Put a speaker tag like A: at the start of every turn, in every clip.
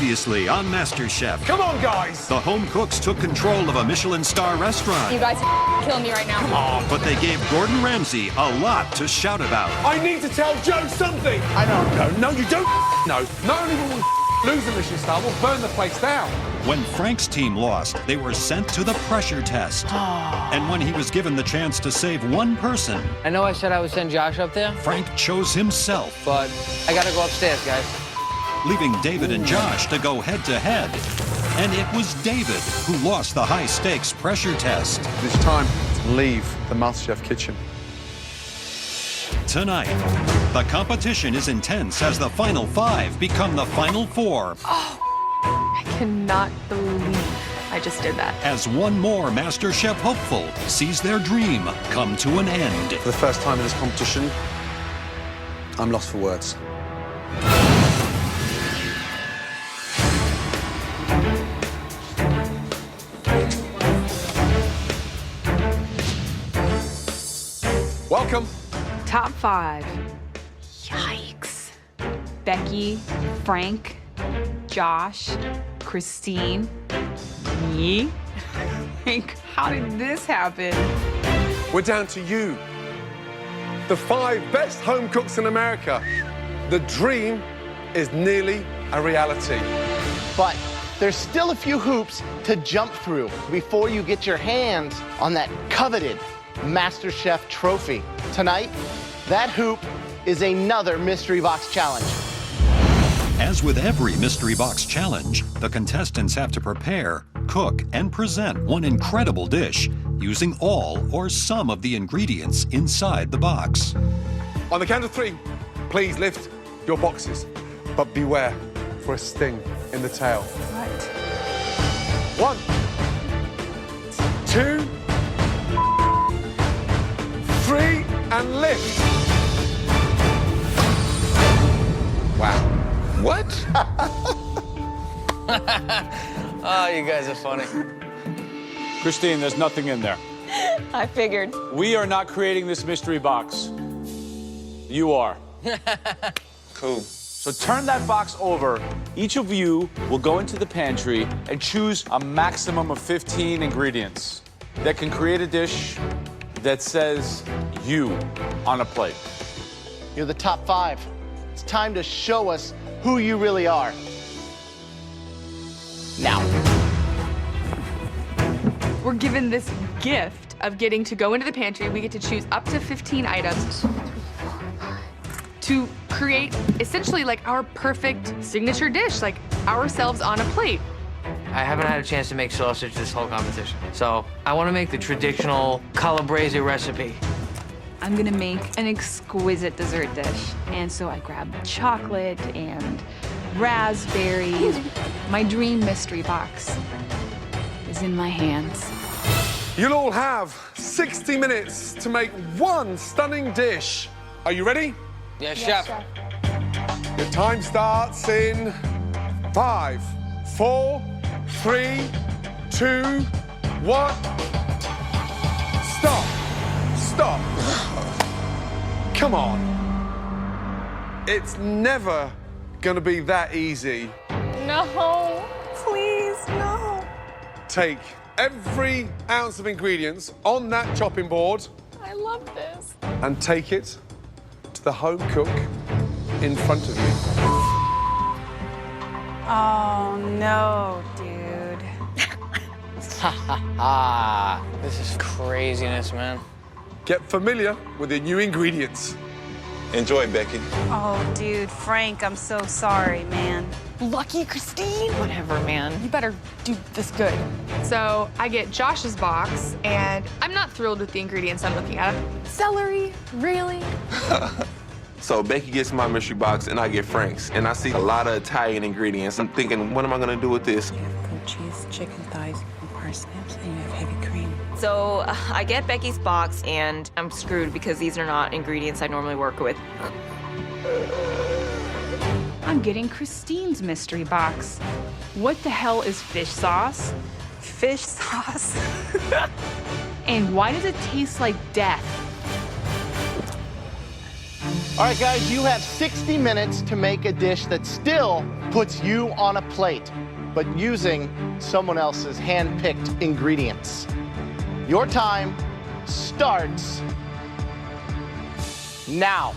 A: Previously on MasterChef.
B: Come on, guys!
A: The home cooks took control of a Michelin star restaurant.
C: You guys are killing me right now.
B: Come on.
A: But they gave Gordon Ramsay a lot to shout about.
B: I need to tell Joe something! I know. No, you don't know. Not only will we lose the Michelin star, we'll burn the place down.
A: When Frank's team lost, they were sent to the pressure test. And when he was given the chance to save one person,
D: I know I said I would send Josh up there,
A: Frank chose himself,
D: but I gotta go upstairs, guys.
A: leaving David and Josh to go head-to-head. And it was David who lost the high-stakes pressure test.
B: It's time to leave the MasterChef kitchen.
A: Tonight, the competition is intense as the final five become the final four.
C: I cannot believe I just did that.
A: As one more MasterChef hopeful sees their dream come to an end.
B: For the first time in this competition, I'm lost for words. Welcome.
C: Top 5. Yikes. Becky, Frank, Josh, Christine, me. Frank, how did this happen?
B: We're down to you. The 5 best home cooks in America. The dream is nearly a reality.
E: But there's still a few hoops to jump through before you get your hands on that coveted MasterChef trophy. Tonight, that hoop is another Mystery Box Challenge.
A: As with every Mystery Box Challenge, the contestants have to prepare, cook, and present one incredible dish using all or some of the ingredients inside the box.
B: On the count of 3, please lift your boxes, but beware for a sting in the tail.
C: What?
B: 1, 2, 3, and lift. Wow.
D: What? Oh, you guys are funny.
F: Christine, there's nothing in there.
C: I figured.
F: We are not creating this mystery box. You are.
D: Cool.
F: So turn that box over. Each of you will go into the pantry and choose a maximum of 15 ingredients that can create a dish that says you on a plate.
E: You're the top 5. It's time to show us who you really are. Now.
C: We're given this gift of getting to go into the pantry. We get to choose up to 15 items to create essentially like our perfect signature dish, like ourselves on a plate.
D: I haven't had a chance to make sausage this whole competition, so I want to make the traditional calabrese recipe.
C: I'm gonna make an exquisite dessert dish. And so I grabbed chocolate and raspberries. My dream mystery box is in my hands.
B: You'll all have 60 minutes to make one stunning dish. Are you ready?
D: Yes, Chef.
B: Your time starts in 5, 4, 3, 2, 1. Stop. Stop. Come on. It's never gonna be that easy.
C: No, please, no.
B: Take every ounce of ingredients on that chopping board
C: I love this.
B: and take it to the home cook in front of you.
G: Oh, no, dude.
D: Ah, this is craziness, man.
B: Get familiar with the new ingredients.
H: Enjoy, Becky.
G: Oh, dude, Frank, I'm so sorry, man.
C: Lucky Christine. Whatever, man. You better do this good. So I get Josh's box, and I'm not thrilled with the ingredients I'm looking at. Celery, really?
H: So Becky gets my mystery box and I get Frank's. And I see a lot of Italian ingredients. I'm thinking, what am I gonna do with this?
G: You have goat cheese, chicken thighs, and parsnips, and you have heavy cream.
I: So I get Becky's box, and I'm screwed because these are not ingredients I normally work with.
C: I'm getting Christine's mystery box. What the hell is fish sauce?
G: Fish sauce.
C: And why does it taste like death?
E: All right, guys, you have 60 minutes to make a dish that still puts you on a plate, but using someone else's hand-picked ingredients. Your time starts now.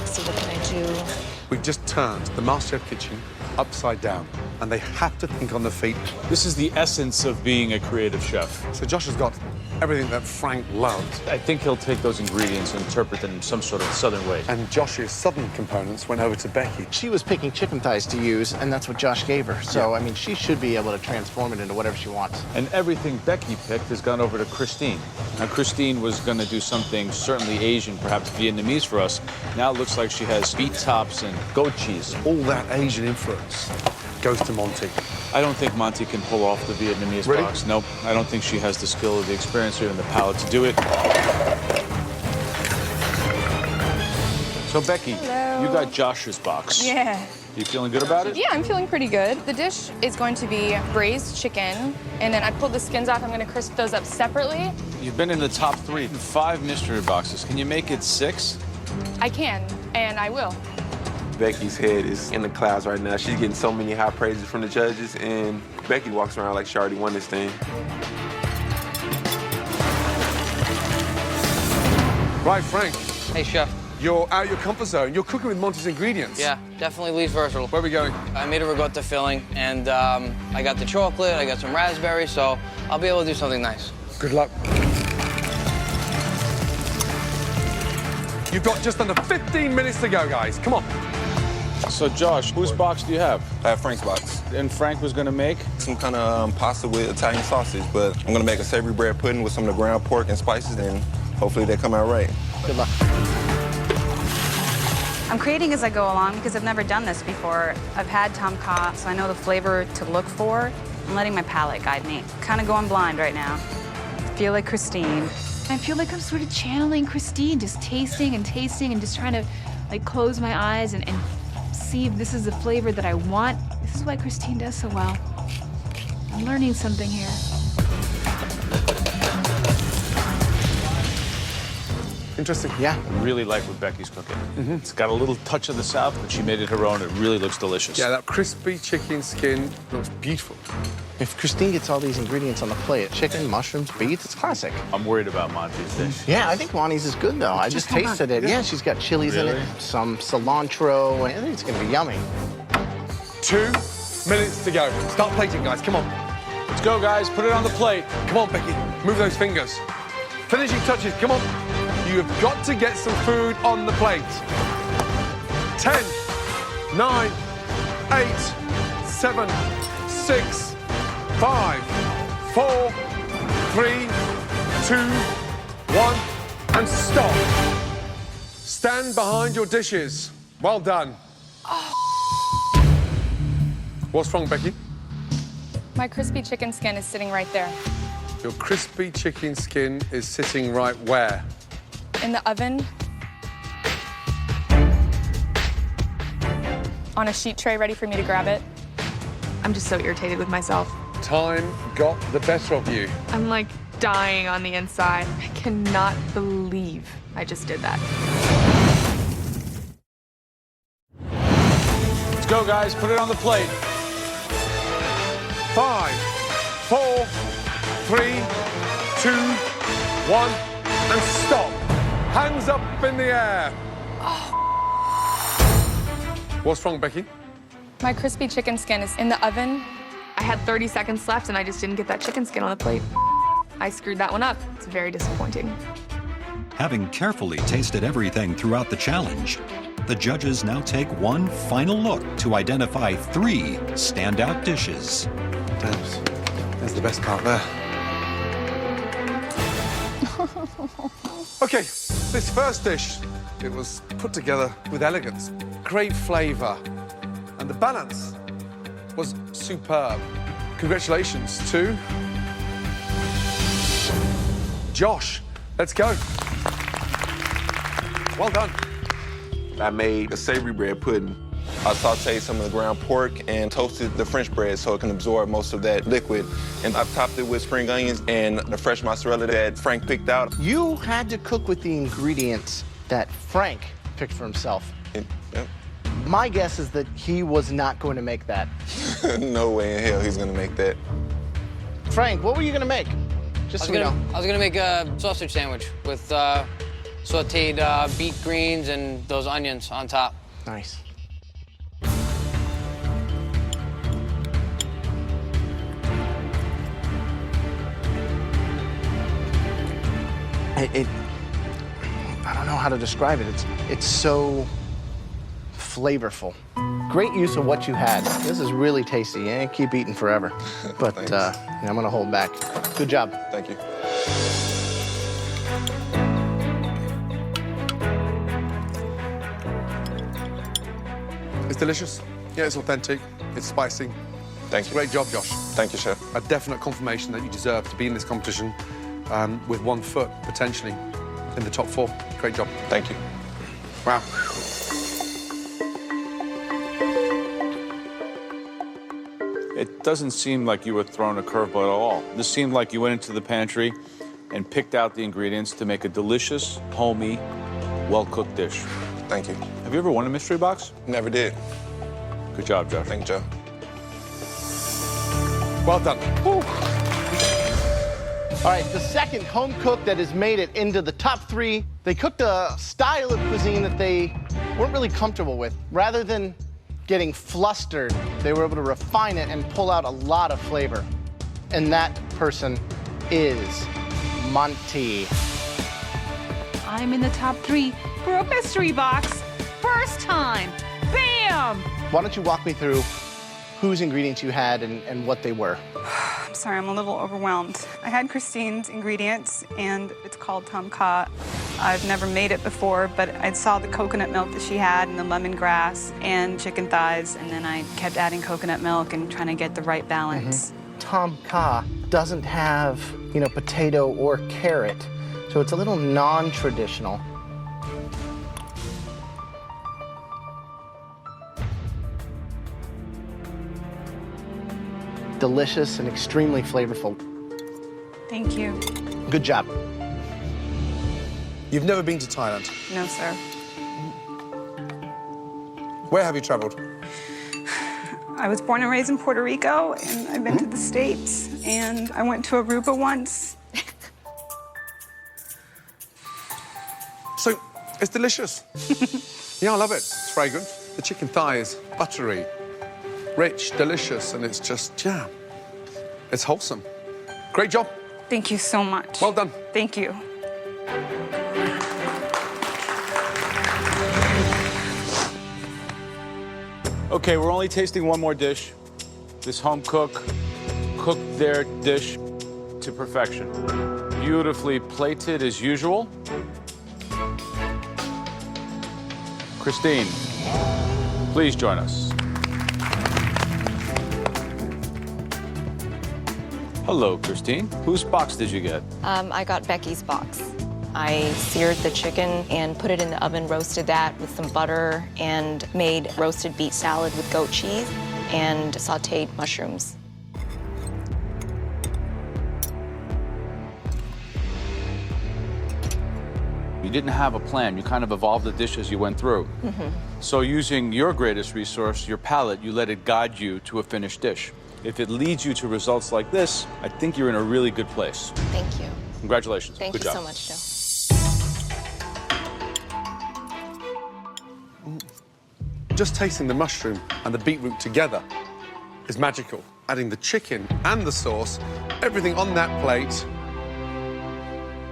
G: So what can I do?
B: We've just turned the MasterChef kitchen upside down, and they have to think on their feet.
F: This is the essence of being a creative chef.
B: So Josh has got everything that Frank loves.
F: I think he'll take those ingredients and interpret them in some sort of southern way.
B: And Josh's southern components went over to Becky.
E: She was picking chicken thighs to use, and that's what Josh gave her. So, I mean, she should be able to transform it into whatever she wants.
F: And everything Becky picked has gone over to Christine. Now, Christine was going to do something certainly Asian, perhaps Vietnamese for us. Now it looks like she has beet tops and goat cheese.
B: All that Asian influence goes to Monty.
F: I don't think Monty can pull off the Vietnamese
B: Really?
F: box. Nope. I don't think she has the skill or the experience or even the palate to do it. So, Becky,
J: Hello.
F: you got Josh's box.
J: Yeah.
F: You feeling good about it?
J: Yeah, I'm feeling pretty good. The dish is going to be braised chicken, and then I pulled the skins off. I'm going to crisp those up separately.
F: You've been in the top 3 in 5 mystery boxes. Can you make it 6?
J: I can, and I will.
H: Becky's head is in the clouds right now. She's getting so many high praises from the judges, and Becky walks around like she already won this thing.
B: Right, Frank,
D: Hey, chef.
B: you're out of your comfort zone. You're cooking with Monty's ingredients.
D: Yeah, definitely least versatile.
B: Where are we going?
D: I made a ricotta filling, and I got the chocolate, I got some raspberries, so I'll be able to do something nice.
B: Good luck. You've got just under 15 minutes to go, guys. Come on.
F: So, Josh, whose box do you have?
H: I have Frank's box.
F: And Frank was going to make?
H: Some kind of pasta with Italian sausage, but I'm gonna make a savory bread pudding with some of the ground pork and spices, and hopefully they come out right.
E: Good luck.
K: I'm creating as I go along because I've never done this before. I've had tom kha, so I know the flavor to look for. I'm letting my palate guide me. Kind of going blind right now. I feel like Christine.
C: I feel like I'm sort of channeling Christine, just tasting and just trying to like close my eyes and see if this is the flavor that I want. This is what Christine does so well. I'm learning something here.
B: Interesting.
E: Yeah.
F: I really like what Becky's cooking. It's got a little touch of the South, but she made it her own. It really looks delicious.
B: Yeah, that crispy chicken skin looks beautiful.
E: If Christine gets all these ingredients on the plate, chicken, mushrooms, beets, it's classic.
F: I'm worried about Monty's dish.
E: Yeah, I think Monty's is good, though. I just tasted it. Yeah, she's got chilies in
F: Really?
E: it, some cilantro. I think it's going to be yummy.
B: 2 minutes to go. Start plating, guys. Come on.
F: Let's go, guys. Put it on the plate.
B: Come on, Becky. Move those fingers. Finishing touches. Come on. You have got to get some food on the plate. 10, 9, 8, 7, 6, 5, 4, 3, 2, 1, and stop. Stand behind your dishes. Well done. What's wrong, Becky?
J: My crispy chicken skin is sitting right there.
B: Your crispy chicken skin is sitting right where?
J: In the oven. On a sheet tray ready for me to grab it.
I: I'm just so irritated with myself.
B: Time got the better of you.
I: I'm like dying on the inside. I cannot believe I just did that.
F: Let's go, guys. Put it on the plate.
B: 5, 4, 3, 2, 1, and stop. Hands up in the air. What's wrong, Becky?
J: My crispy chicken skin is in the oven.
I: I had 30 seconds left and I just didn't get that chicken skin on the plate. I screwed that one up. It's very disappointing.
A: Having carefully tasted everything throughout the challenge, the judges now take one final look to identify 3 standout dishes.
B: There's the best part there. Okay, this first dish, it was put together with elegance, great flavor, and the balance was superb. Congratulations to Josh. Let's go. Well done.
H: I made a savory bread pudding I sauteed some of the ground pork and toasted the French bread so it can absorb most of that liquid. And I've topped it with spring onions and the fresh mozzarella that Frank picked out.
E: You had to cook with the ingredients that Frank picked for himself.
H: Yep.
E: My guess is that he was not going to make that.
H: No way in hell he's gonna make that.
E: Frank, what were you gonna make? Just so we know.
D: I was gonna make a sausage sandwich with sauteed beet greens and those onions on top.
E: Nice. I don't know how to describe it. It's so flavorful. Great use of what you had. This is really tasty. And keep eating forever. But yeah, I'm gonna hold back. Good job.
H: Thank you.
B: It's delicious. Yeah, it's authentic. It's spicy.
H: Thank you.
B: Great job, Josh.
H: Thank you, chef.
B: A definite confirmation that you deserve to be in this competition with 1 foot, potentially, in the top 4. Great job.
H: Thank you.
B: Wow.
F: It doesn't seem like you were thrown a curveball at all. This seemed like you went into the pantry and picked out the ingredients to make a delicious, homey, well-cooked dish.
H: Thank you.
F: Have you ever won a mystery box?
H: Never did.
F: Good job, Josh.
H: Thank you, Joe.
B: Well done.
E: Whew. All right, the second home cook that has made it into the top 3, they cooked a style of cuisine that they weren't really comfortable with. Rather than getting flustered, they were able to refine it and pull out a lot of flavor. And that person is Monty.
C: I'm in the top 3 for a mystery box. First time. Bam!
E: Why don't you walk me through whose ingredients you had and what they were?
K: I'm sorry, I'm a little overwhelmed. I had Christine's ingredients, and it's called tom kha. I've never made it before, but I saw the coconut milk that she had and the lemongrass and chicken thighs, and then I kept adding coconut milk and trying to get the right balance.
E: Tom kha doesn't have, potato or carrot, so it's a little non-traditional. Delicious and extremely flavorful.
K: Thank you.
E: Good job.
B: You've never been to Thailand.
K: No, sir.
B: Where have you traveled?
K: I was born and raised in Puerto Rico, and I've been to the States, and I went to Aruba once.
B: So, it's delicious. Yeah, I love it. It's fragrant. The chicken thigh is buttery, rich, delicious, and it's just, yeah, it's wholesome. Great job.
K: Thank you so much.
B: Well done.
K: Thank you.
F: Okay, we're only tasting one more dish. This home cook cooked their dish to perfection. Beautifully plated as usual. Christine, please join us. Hello, Christine. Whose box did you get?
L: I got Becky's box. I seared the chicken and put it in the oven, roasted that with some butter, and made roasted beet salad with goat cheese and sauteed mushrooms.
F: You didn't have a plan. You kind of evolved the dish as you went through. So using your greatest resource, your palate, you let it guide you to a finished dish. If it leads you to results like this, I think you're in a really good place.
L: Thank you.
F: Congratulations.
L: Thank
F: Good
L: you
F: job.
L: so much, Joe.
B: Just tasting the mushroom and the beetroot together is magical. Adding the chicken and the sauce, everything on that plate,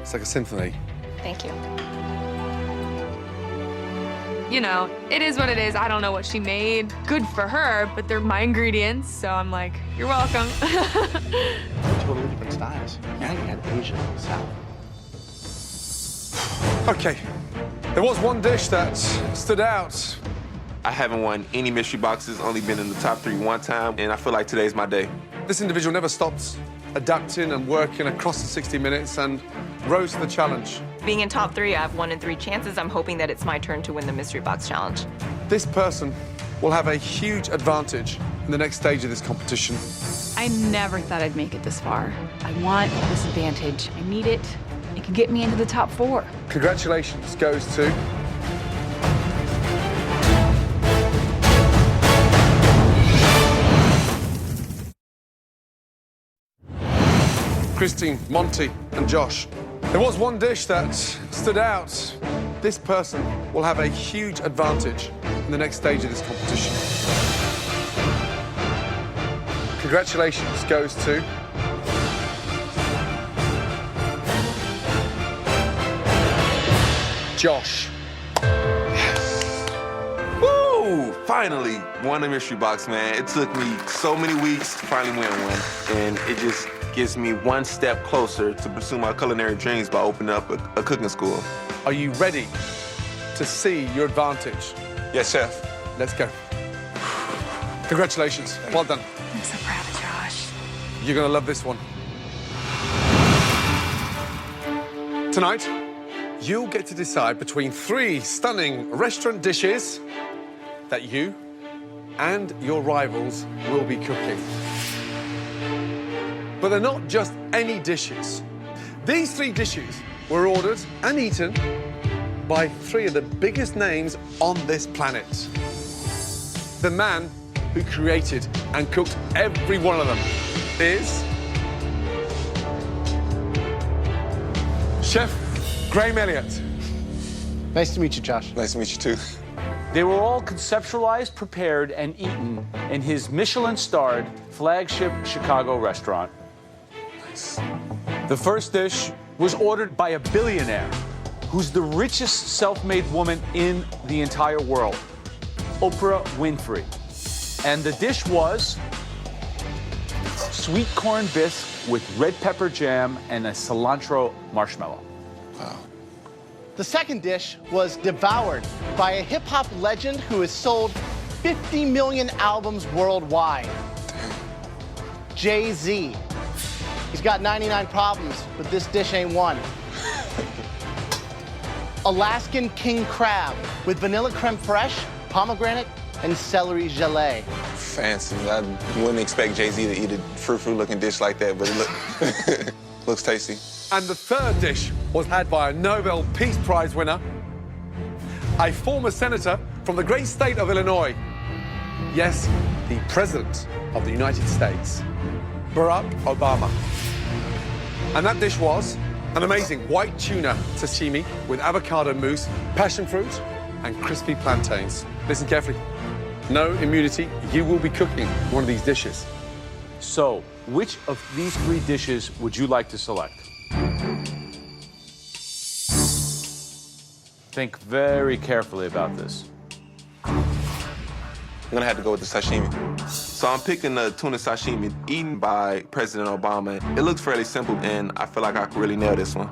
B: it's like a symphony.
L: Thank you.
I: You know, it is what it is. I don't know what she made. Good for her, but they're my ingredients, so I'm like, you're welcome.
E: Totally different styles. Now you had Asian salad.
B: Okay, there was one dish that stood out.
H: I haven't won any mystery boxes, only been in the top 3 one time, and I feel like today's my day.
B: This individual never stops adapting and working across the 60 minutes and rose to the challenge.
L: Being in top 3, I have 1 in 3 chances. I'm hoping that it's my turn to win the mystery box challenge.
B: This person will have a huge advantage in the next stage of this competition.
C: I never thought I'd make it this far. I want this advantage. I need it. It can get me into the top 4.
B: Congratulations goes to... Christine, Monty, and Josh. There was one dish that stood out. This person will have a huge advantage in the next stage of this competition. Congratulations goes to... Josh.
H: Woo! Finally won a mystery box, man. It took me so many weeks to finally win one. And it just gets me one step closer to pursue my culinary dreams by opening up a cooking school.
B: Are you ready to see your advantage?
H: Yes, chef.
B: Let's go. Congratulations. Well done.
K: I'm so proud of Josh.
B: You're gonna love this one. Tonight, you'll get to decide between 3 stunning restaurant dishes that you and your rivals will be cooking. But they're not just any dishes. These 3 dishes were ordered and eaten by 3 of the biggest names on this planet. The man who created and cooked every one of them is Chef Graham Elliott.
E: Nice to meet you, Josh.
H: Nice to meet you, too.
F: They were all conceptualized, prepared, and eaten in his Michelin-starred flagship Chicago restaurant.
H: Nice.
F: The first dish was ordered by a billionaire who's the richest self-made woman in the entire world, Oprah Winfrey. And the dish was sweet corn bisque with red pepper jam and a cilantro marshmallow.
H: Wow.
E: The second dish was devoured by a hip-hop legend who has sold 50 million albums worldwide. Jay-Z. He's got 99 problems, but this dish ain't one. Alaskan king crab with vanilla creme fraiche, pomegranate, and celery gelée.
H: Fancy. I wouldn't expect Jay-Z to eat a frou-frou looking dish like that, but it looks tasty.
B: And the third dish was had by a Nobel Peace Prize winner, a former senator from the great state of Illinois. Yes, the President of the United States, Barack Obama. And that dish was an amazing white tuna sashimi with avocado mousse, passion fruit, and crispy plantains. Listen carefully. No immunity, you will be cooking one of these dishes.
F: So, which of these 3 dishes would you like to select? Think very carefully about this.
H: I'm gonna have to go with the sashimi. So I'm picking the tuna sashimi eaten by President Obama. It looks fairly simple, and I feel like I could really nail this one.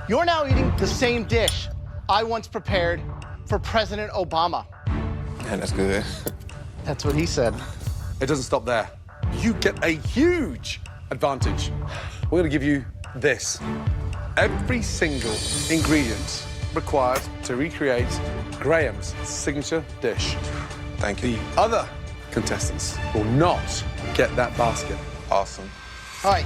E: You're now eating the same dish I once prepared for President Obama.
H: Man, that's good.
E: That's what he said.
B: It doesn't stop there. You get a huge advantage. We're gonna give you this. Every single ingredient required to recreate Graham's signature dish.
H: Thank you.
B: The other contestants will not get that basket.
H: Awesome.
E: All right,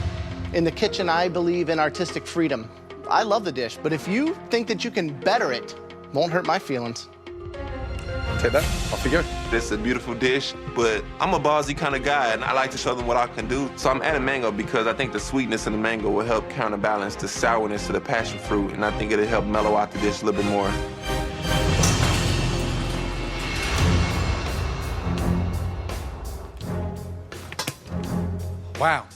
E: in the kitchen, I believe in artistic freedom. I love the dish, but if you think that you can better it, won't hurt my feelings.
B: Take that, off you go.
H: This is a beautiful dish, but I'm a ballsy kind of guy, and I like to show them what I can do. So I'm adding mango because I think the sweetness in the mango will help counterbalance the sourness of the passion fruit, and I think it'll help mellow out the dish a little bit more.
B: Wow.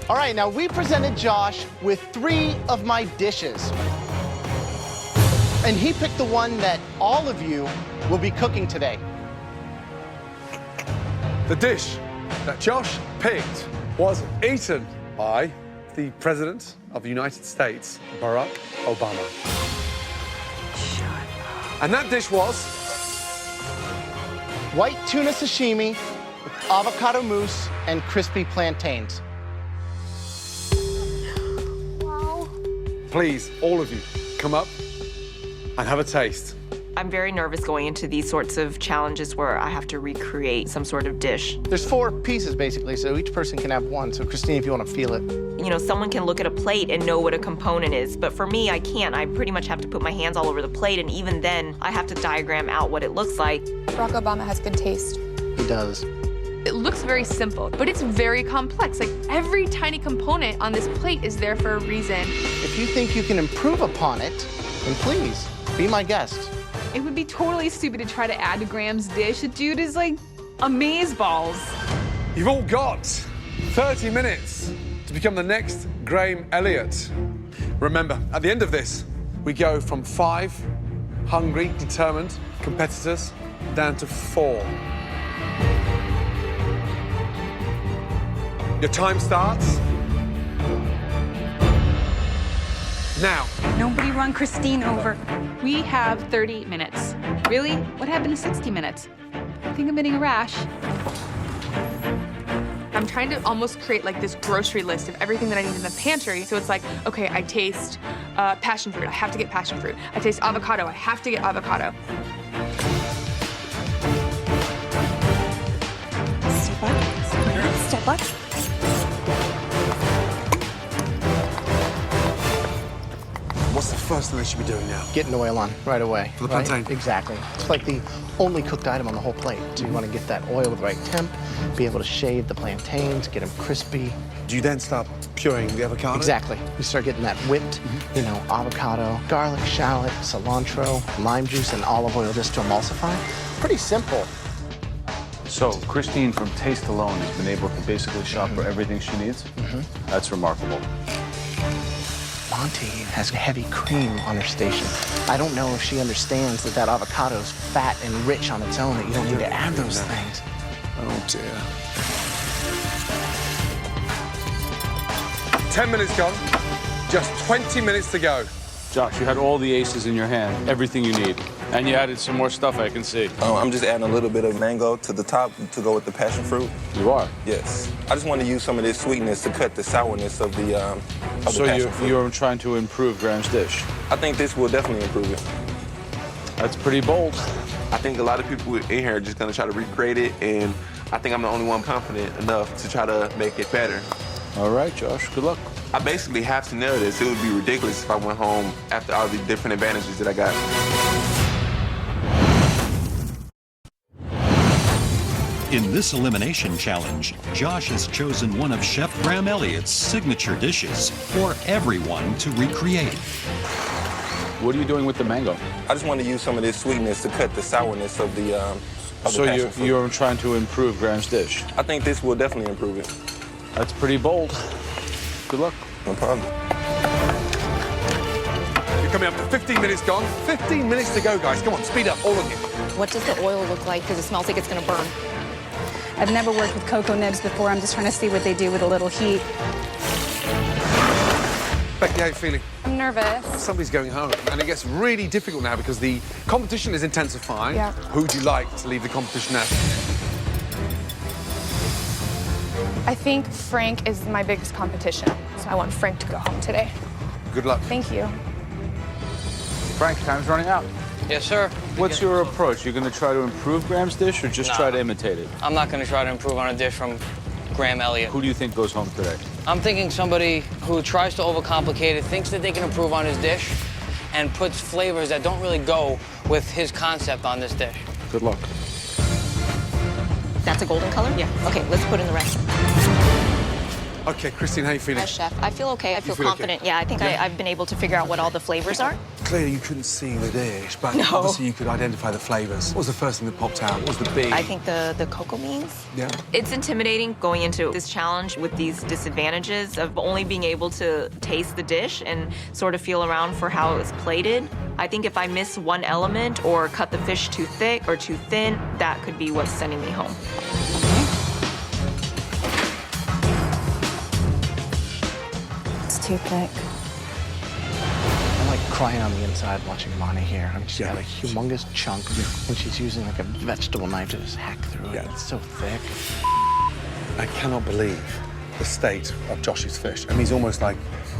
E: All right, now we presented Josh with 3 of my dishes. And he picked the one that all of you will be cooking today.
B: The dish that Josh picked was eaten by the President of the United States, Barack Obama. And that dish was
E: white tuna sashimi with avocado mousse and crispy plantains.
B: Please, all of you, come up and have a taste.
L: I'm very nervous going into these sorts of challenges where I have to recreate some sort of dish.
E: There's 4 pieces, basically, so each person can have one. So, Christine, if you want to feel it.
L: You know, someone can look at a plate and know what a component is, but for me, I can't. I pretty much have to put my hands all over the plate, and even then, I have to diagram out what it looks like.
J: Barack Obama has good taste.
E: He does.
I: It looks very simple, but it's very complex. Like, every tiny component on this plate is there for a reason.
E: If you think you can improve upon it, then please, be my guest.
C: It would be totally stupid to try to add to Graham's dish. The dude is like amazeballs.
B: You've all got 30 minutes to become the next Graham Elliott. Remember, at the end of this, we go from 5 hungry, determined competitors down to 4. Your time starts now.
K: Nobody run Christine over.
C: We have 30 minutes. Really? What happened to 60 minutes? I think I'm getting a rash.
I: I'm trying to almost create like this grocery list of everything that I need in the pantry. So it's like, okay, I taste passion fruit. I have to get passion fruit. I taste avocado. I have to get avocado.
G: Step up. Step up.
B: What's the first thing they should be doing now?
E: Getting oil on right away.
B: For the
E: right?
B: plantain?
E: Exactly. It's like the only cooked item on the whole plate. So you want to get that oil with the right temp, be able to shave the plantains, get them crispy.
B: Do you then start pureeing the avocado?
E: Exactly. You start getting that whipped, you know, avocado, garlic, shallot, cilantro, lime juice, and olive oil just to emulsify. Pretty simple.
F: So Christine, from taste alone, has been able to basically shop for everything she needs? That's remarkable.
E: Monty has heavy cream on her station. I don't know if she understands that that avocado's fat and rich on its own, that you don't need to add those things.
B: Oh, dear. 10 minutes gone. Just 20 minutes to go.
F: Josh, you had all the aces in your hand, everything you need. And you added some more stuff, I can see.
H: I'm just adding a little bit of mango to the top to go with the passion fruit.
F: You are?
H: Yes. I just want to use some of this sweetness to cut the sourness of the
F: So
H: passion fruit.
F: you're trying to improve Graham's dish?
H: I think this will definitely improve it.
F: That's pretty bold.
H: I think a lot of people in here are just going to try to recreate it, and I think I'm the only one confident enough to try to make it better.
F: All right, Josh, good luck.
H: I basically have to nail this. It would be ridiculous if I went home after all the different advantages that I got.
A: In this elimination challenge, Josh has chosen one of Chef Graham Elliott's signature dishes for everyone to recreate.
F: What are you doing with the mango?
H: I just want to use some of this sweetness to cut the sourness of the
F: So
H: passion fruit.
F: you're trying to improve Graham's dish?
H: I think this will definitely improve it.
F: That's pretty bold. Good luck.
H: No problem.
B: You're coming up to 15 minutes gone. 15 minutes to go, guys. Come on, speed up, all of you.
L: What does the oil look like? Because it smells like it's going to burn.
K: I've never worked with cocoa nibs before. I'm just trying to see what they do with a little heat.
B: Becky, how you feeling?
J: I'm nervous.
B: Somebody's going home, and it gets really difficult now because the competition is intensifying.
J: Yeah.
B: Who would you like to leave the competition at?
J: I think Frank is my biggest competition, so I want Frank to go home today.
B: Good luck.
J: Thank you.
F: Frank, time's running out.
D: Yes, sir.
F: What's your approach? You're going to try to improve Graham's dish or just try to imitate it?
D: I'm not going to try to improve on a dish from Graham Elliott.
F: Who do you think goes home today?
D: I'm thinking somebody who tries to overcomplicate it, thinks that they can improve on his dish, and puts flavors that don't really go with his concept on this dish.
F: Good luck.
L: That's a golden color? Yeah. Okay, let's put in the rest.
B: Okay, Christine, how you feeling?
L: As chef, I feel okay. I feel
B: feel okay?
L: confident. Yeah, I think I've been able to figure out what all the flavors are.
B: Clearly, you couldn't see the dish, but
L: No.
B: obviously you could identify the flavors. What was the first thing that popped out? What was the big?
L: I think the cocoa beans.
B: Yeah.
L: It's intimidating going into this challenge with these disadvantages of only being able to taste the dish and sort of feel around for how it was plated. I think if I miss one element or cut the fish too thick or too thin, that could be what's sending me home.
K: It's too thick.
E: I'm like crying on the inside watching Monty here. I mean, she's got a humongous chunk, and she's using like a vegetable knife to just hack through it. It's so thick.
B: I cannot believe the state of Josh's fish. I mean, he's almost like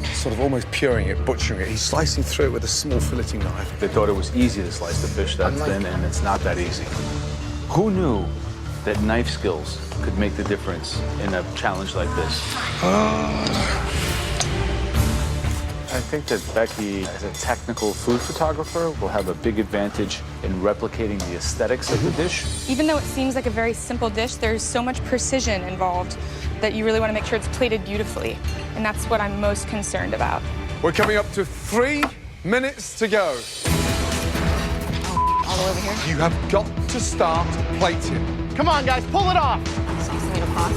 B: sort of almost pureeing it, butchering it. He's slicing through it with a small filleting knife.
F: They thought it was easy to slice the fish that thin, and it's not that easy. Who knew that knife skills could make the difference in a challenge like this? I think that Becky, as a technical food photographer, will have a big advantage in replicating the aesthetics of the dish.
J: Even though it seems like a very simple dish, there's so much precision involved that you really want to make sure it's plated beautifully. And that's what I'm most concerned about.
B: We're coming up to 3 minutes to go.
L: All the way over here.
B: You have got to start plating.
E: Come on, guys, pull it off.
L: Saucing it across.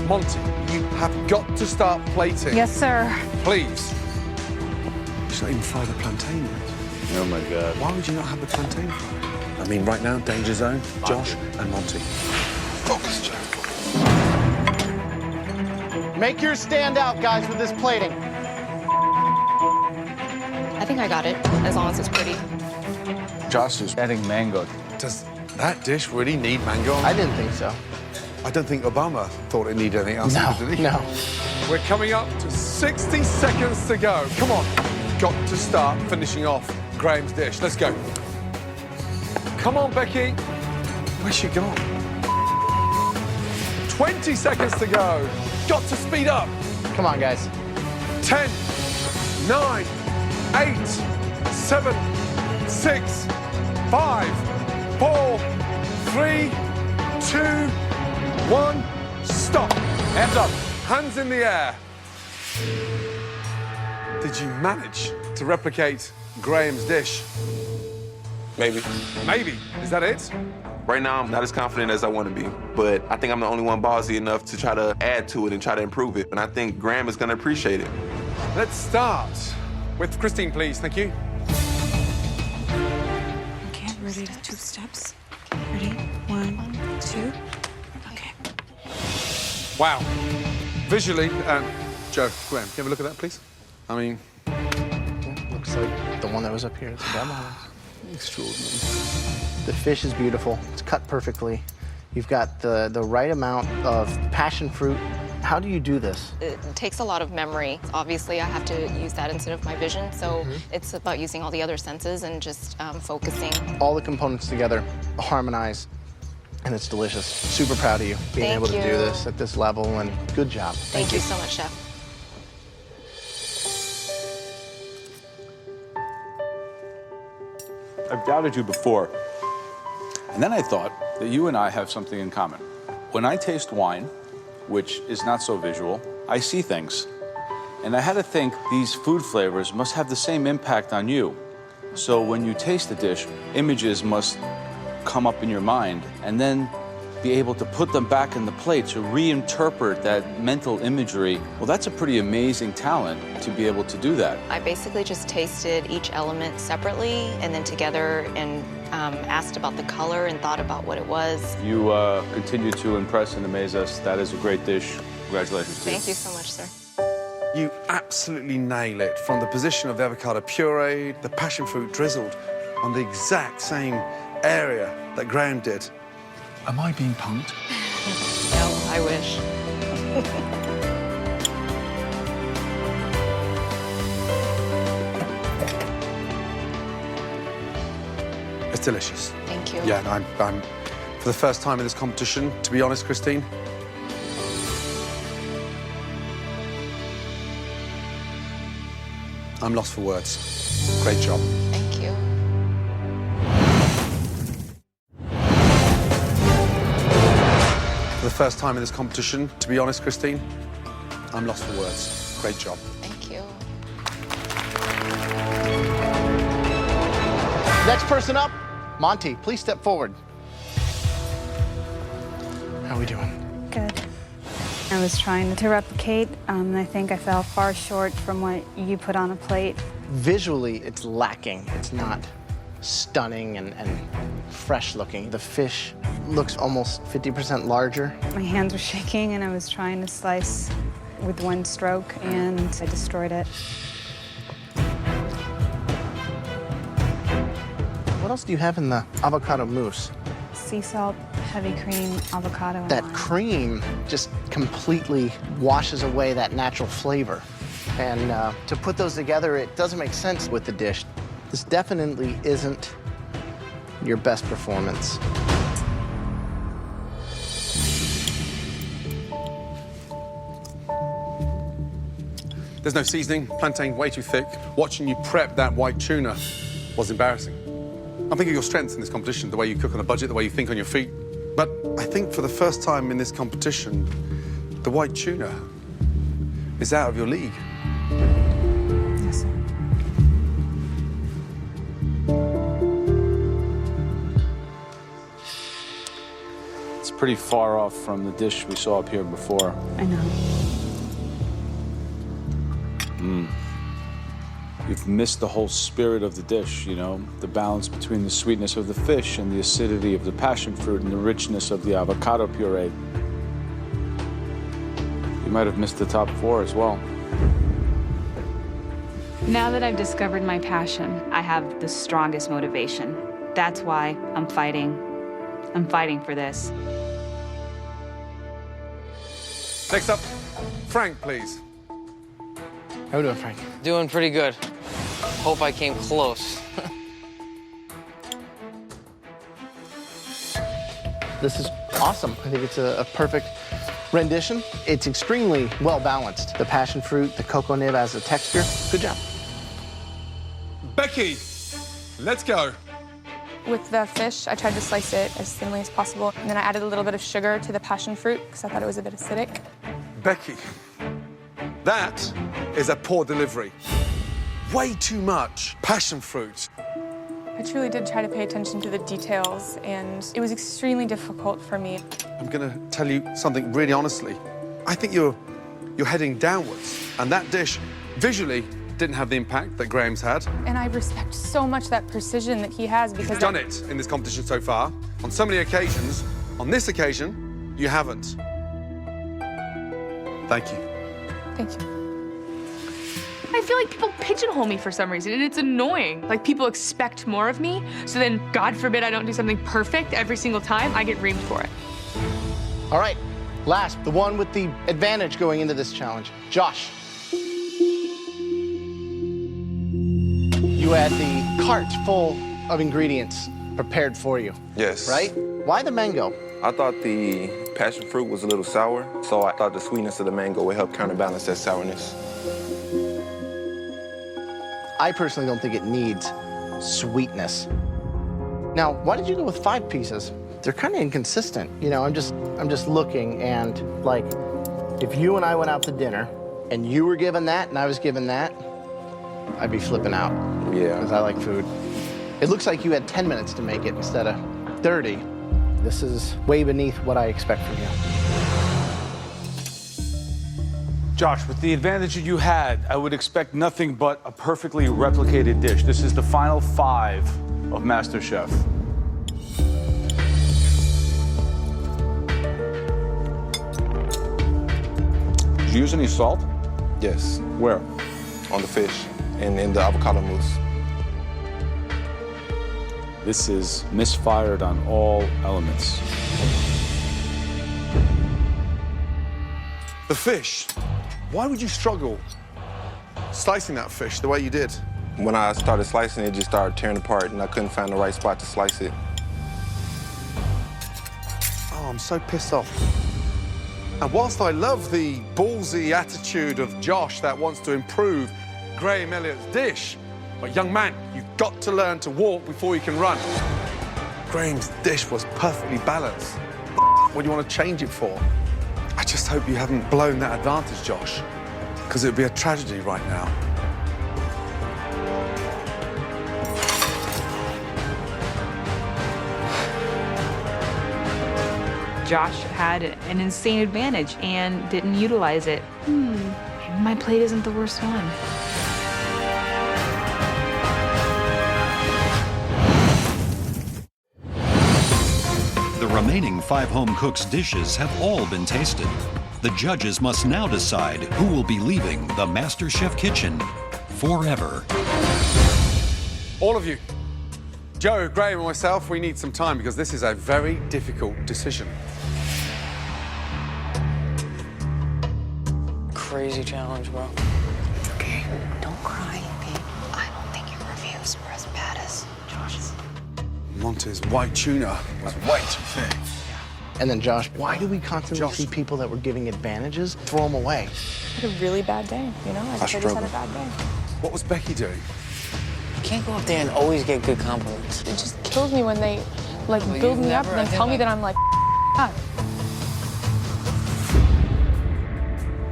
B: Monty, you have got to start plating.
C: Yes, sir.
B: Please. She's not even fried the plantain yet.
F: Oh my God.
B: Why would you not have the plantain fried? I mean, right now, danger zone, Josh and Monty. Focus, Joe.
E: Make yours stand out, guys, with this plating.
L: I think I got it, as long as it's pretty.
F: Josh is adding mango.
B: Does that dish really need mango?
E: I didn't think so.
B: I don't think Obama thought it needed anything else.
E: No,
B: did he?
E: no.
B: We're coming up to 60 seconds to go. Come on. Got to start finishing off Graham's dish. Let's go. Come on, Becky. Where's she gone? 20 seconds to go. Got to speed up.
E: Come on, guys.
B: 10, 9, 8, 7, 6, 5, 4, 3, 2, 1. Stop. Hands up. Hands in the air. Did you manage to replicate Graham's dish?
H: Maybe.
B: Maybe. Is that it?
H: Right now, I'm not as confident as I want to be, but I think I'm the only one ballsy enough to try to add to it and try to improve it. And I think Graham is going to appreciate it.
B: Let's start with Christine, please. Thank you.
G: Okay, ready to 2 steps. Ready? 1, 2. Okay.
B: Wow. Visually, Joe, Graham, can you have a look at that, please? I mean,
E: Looks like the one that was up here. It's a demo.
B: extraordinary.
E: The fish is beautiful. It's cut perfectly. You've got the right amount of passion fruit. How do you do this?
L: It takes a lot of memory. Obviously, I have to use that instead of my vision, so it's about using all the other senses and just focusing.
E: All the components together harmonize, and it's delicious. Super proud of you being
L: Thank
E: able to do
L: you.
E: this at this level, and good job.
L: Thank you so much, Chef.
F: I've doubted you before, and then I thought that you and I have something in common. When I taste wine, which is not so visual, I see things. And I had to think these food flavors must have the same impact on you. So when you taste the dish, images must come up in your mind, and then be able to put them back in the plate to reinterpret that mental imagery. Well, that's a pretty amazing talent to be able to do that.
L: I basically just tasted each element separately and then together and asked about the color and thought about what it was.
F: You continue to impress and amaze us. That is a great dish. Congratulations to you.
L: Thank you so much, sir.
B: You absolutely nail it. From the position of the avocado puree, the passion fruit drizzled on the exact same area that Graham did. Am I being punked?
L: No, I wish.
B: It's delicious.
L: Thank you.
B: Yeah, I'm for the first time in this competition, to be honest, Christine, I'm lost for words. Great job.
L: Thank you.
B: For the first time in this competition, to be honest, Christine, I'm lost for words. Great job.
L: Thank you.
E: Next person up, Monty, please step forward. How are we doing?
K: Good. I was trying to replicate, and I think I fell far short from what you put on a plate.
E: Visually, it's lacking. It's not stunning and fresh looking. The fish looks almost 50% larger.
K: My hands were shaking, and I was trying to slice with one stroke, and I destroyed it.
E: What else do you have in the avocado mousse?
G: Sea salt, heavy cream, avocado, and
E: That
G: lime.
E: cream just completely washes away that natural flavor. And to put those together, it doesn't make sense with the dish. This definitely isn't your best performance.
B: There's no seasoning, plantain way too thick. Watching you prep that white tuna was embarrassing. I'm thinking of your strengths in this competition, the way you cook on a budget, the way you think on your feet. But I think for the first time in this competition, the white tuna is out of your league.
G: Yes, sir.
F: It's pretty far off from the dish we saw up here before.
G: I know.
F: You've missed the whole spirit of the dish, you know? The balance between the sweetness of the fish and the acidity of the passion fruit and the richness of the avocado puree. You might have missed the top 4 as well.
C: Now that I've discovered my passion, I have the strongest motivation. That's why I'm fighting. I'm fighting for this.
B: Next up, Frank, please.
E: How we doing, Frank?
D: Doing pretty good. Hope I came close.
E: This is awesome. I think it's a perfect rendition. It's extremely well balanced. The passion fruit, the cocoa nib as a texture. Good job.
B: Becky, let's go.
J: With the fish, I tried to slice it as thinly as possible, and then I added a little bit of sugar to the passion fruit because I thought it was a bit acidic.
B: Becky, that is a poor delivery. Way too much passion fruit.
J: I truly did try to pay attention to the details, and it was extremely difficult for me.
B: I'm gonna tell you something really honestly. I think you're heading downwards, and that dish visually didn't have the impact that Graham's had.
J: And I respect so much that precision that he has because
B: You've done it in this competition so far. On so many occasions. On this occasion, you haven't. Thank you.
J: Thank you.
I: I feel like people pigeonhole me for some reason, and it's annoying. Like, people expect more of me, so then, God forbid I don't do something perfect every single time, I get reamed for it.
E: All right, last, the one with the advantage going into this challenge. Josh. You had the cart full of ingredients prepared for you.
H: Yes.
E: Right? Why the mango?
H: I thought the passion fruit was a little sour, so I thought the sweetness of the mango would help counterbalance that sourness.
E: I personally don't think it needs sweetness. Now, why did you go with 5 pieces? They're kind of inconsistent. You know, I'm just looking, and like, if you and I went out to dinner and you were given that and I was given that, I'd be flipping out.
H: Yeah.
E: Because I like food. It looks like you had 10 minutes to make it instead of 30. This is way beneath what I expect from you.
F: Josh, with the advantage that you had, I would expect nothing but a perfectly replicated dish. This is the final 5 of MasterChef. Did you use any salt?
H: Yes.
F: Where?
H: On the fish and in the avocado mousse.
F: This is misfired on all elements.
B: The fish. Why would you struggle slicing that fish the way you did?
H: When I started slicing it, just started tearing apart, and I couldn't find the right spot to slice it.
B: Oh, I'm so pissed off. And whilst I love the ballsy attitude of Josh that wants to improve Graham Elliott's dish, but young man, you've got to learn to walk before you can run. Graham's dish was perfectly balanced. What do you want to change it for? I just hope you haven't blown that advantage, Josh, because it would be a tragedy right now.
C: Josh had an insane advantage and didn't utilize it. Maybe my plate isn't the worst one.
A: The remaining 5 home cooks' dishes have all been tasted. The judges must now decide who will be leaving the MasterChef kitchen forever.
B: All of you, Joe, Graham, and myself, we need some time because this is a very difficult decision.
D: Crazy challenge, bro.
L: Okay, don't cry, okay? I don't think your reviews were as bad as Josh's.
B: Monty's white tuna was way too thick.
E: And then Josh, why do we constantly see people that were giving advantages throw them away?
J: I had a really bad day, you know? I just had a bad day.
B: What was Becky doing?
D: You can't go up there and always get good compliments.
J: It just kills me when they, like,
D: Well,
J: build
D: you've
J: me up
D: never-
J: and then
D: I
J: tell me
D: feel
J: that I'm, like, God.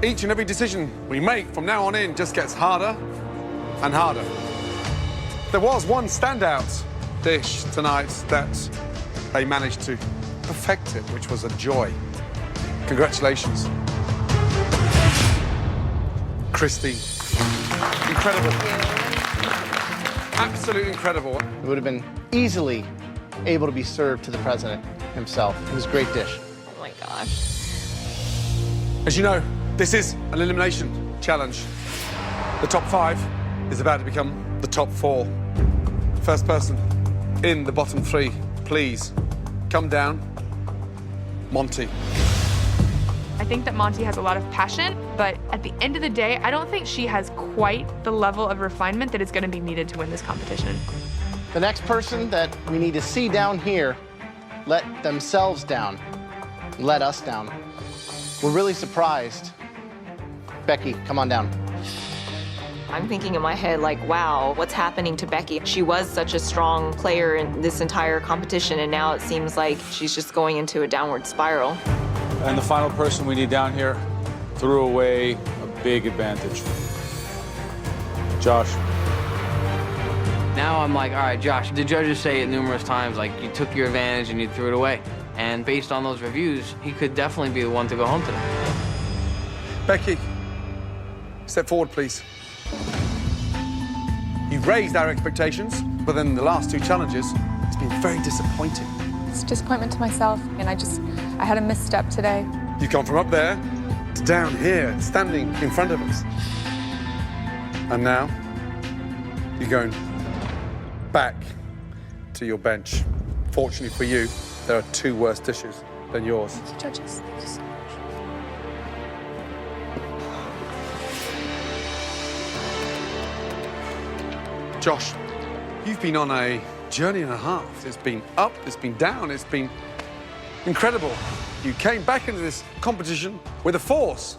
B: Each and every decision we make from now on in just gets harder and harder. There was one standout dish tonight that they managed to perfect it, which was a joy. Congratulations. Christy, incredible. Absolutely incredible.
E: It would have been easily able to be served to the president himself. It was a great dish.
L: Oh my gosh.
B: As you know, this is an elimination challenge. The top 5 is about to become the top 4. First person in the bottom 3, please come down. Monty.
I: I think that Monty has a lot of passion, but at the end of the day, I don't think she has quite the level of refinement that is going to be needed to win this competition.
E: The next person that we need to see down here let themselves down, let us down. We're really surprised. Becky, come on down.
L: I'm thinking in my head, like, wow, what's happening to Becky? She was such a strong player in this entire competition, and now it seems like she's just going into a downward spiral.
F: And the final person we need down here threw away a big advantage. Josh.
D: Now I'm like, all right, Josh, the judges say it numerous times, like, you took your advantage and you threw it away. And based on those reviews, he could definitely be the one to go home today.
B: Becky, step forward, please. You've raised our expectations, but then the last 2 challenges, it's been very disappointing.
J: It's a disappointment to myself, and I had a misstep today.
B: You've gone from up there to down here, standing in front of us. And now, you're going back to your bench. Fortunately for you, there are 2 worse dishes than yours.
J: Judges, thank you so much.
B: Josh, you've been on a journey and a half. It's been up, it's been down, it's been incredible. You came back into this competition with a force.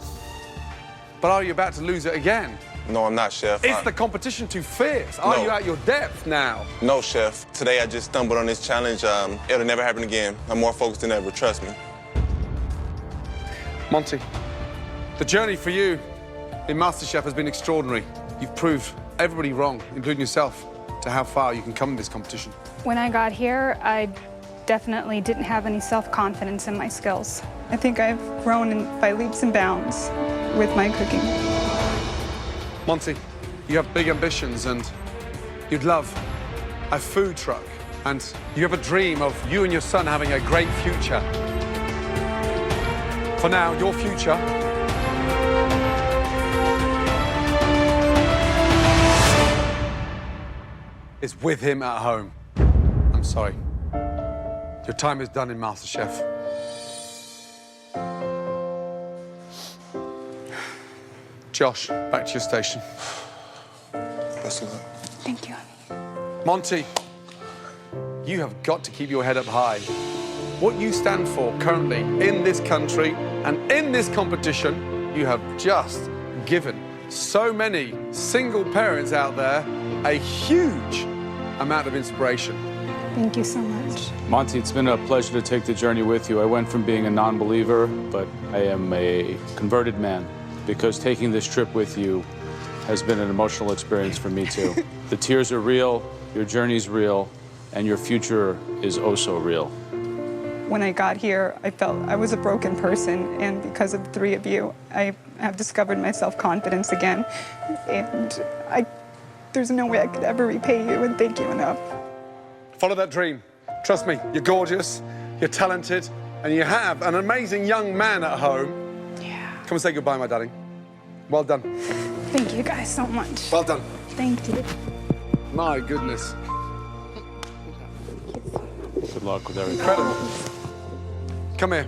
B: But are you about to lose it again?
H: No, I'm not, Chef.
B: Is the competition too fierce? Are
H: No.
B: you at your depth now?
H: No, Chef. Today I just stumbled on this challenge. It'll never happen again. I'm more focused than ever, trust me.
B: Monty, the journey for you in MasterChef has been extraordinary. You've proved everybody wrong, including yourself, to how far you can come in this competition.
K: When I got here, I definitely didn't have any self-confidence in my skills. I think I've grown by leaps and bounds with my cooking.
B: Monty, you have big ambitions and you'd love a food truck and you have a dream of you and your son having a great future. For now, your future is with him at home. I'm sorry. Your time is done in MasterChef. Josh, back to your station.
H: Best of luck.
K: Thank you.
B: Monty, you have got to keep your head up high. What you stand for currently in this country and in this competition, you have just given so many single parents out there a huge amount of inspiration.
K: Thank you so much.
F: Monty, it's been a pleasure to take the journey with you. I went from being a non-believer, but I am a converted man because taking this trip with you has been an emotional experience for me too. The tears are real, your journey's real, and your future is oh so real.
K: When I got here, I felt I was a broken person, and because of the 3 of you, I have discovered my self-confidence again. And there's no way I could ever repay you and thank you enough.
B: Follow that dream. Trust me, you're gorgeous, you're talented, and you have an amazing young man at home.
K: Yeah.
B: Come and say goodbye, my darling. Well done.
K: Thank you guys so much.
B: Well done.
K: Thank you.
B: My goodness.
F: luck with everything.
B: Incredible. Come here.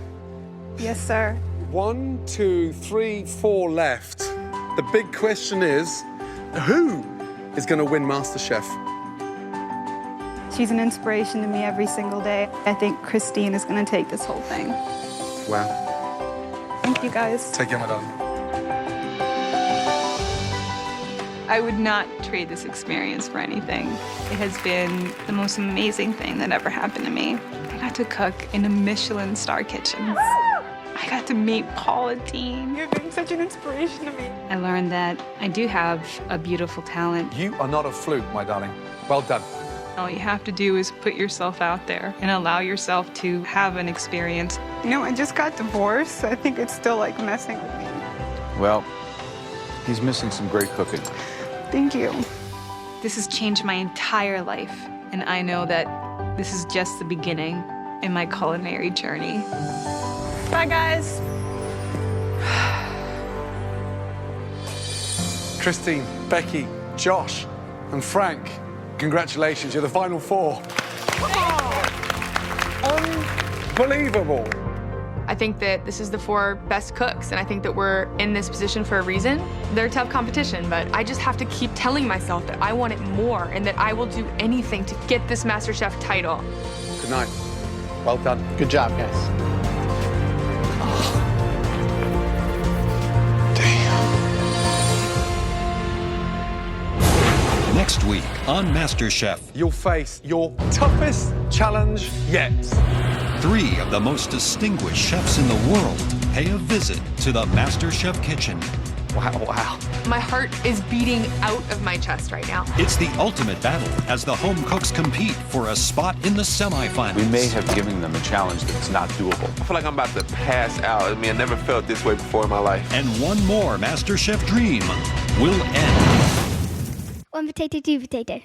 K: Yes, sir.
B: 1, 2, 3, 4 left. The big question is, who is going to win MasterChef?
K: She's an inspiration to me every single day. I think Christine is going to take this whole thing.
B: Wow.
K: Thank you, guys.
B: Take care, my darling.
C: I would not trade this experience for anything. It has been the most amazing thing that ever happened to me. I got to cook in a Michelin star kitchen. I got to meet Paula Deen.
K: You've been such an inspiration to me.
C: I learned that I do have a beautiful talent.
B: You are not a fluke, my darling. Well done.
C: All you have to do is put yourself out there and allow yourself to have an experience.
K: You know, I just got divorced. I think it's still like messing with me.
F: Well, he's missing some great cooking.
K: Thank you.
C: This has changed my entire life, and I know that this is just the beginning in my culinary journey.
K: Bye, guys.
B: Christine, Becky, Josh, and Frank, congratulations, you're the final 4. Unbelievable.
I: I think that this is the 4 best cooks, and I think that we're in this position for a reason. They're tough competition, but I just have to keep telling myself that I want it more and that I will do anything to get this MasterChef title.
B: Good night. Well done.
E: Good job, guys.
A: Next week on MasterChef,
B: You'll face your toughest challenge yet.
A: 3 of the most distinguished chefs in the world pay a visit to the MasterChef kitchen.
B: Wow.
I: My heart is beating out of my chest right now.
A: It's the ultimate battle as the home cooks compete for a spot in the semifinals.
F: We may have given them a challenge that's not doable.
H: I feel like I'm about to pass out. I mean, I never felt this way before in my life.
A: And one more MasterChef dream will end.
M: One potato, two potato.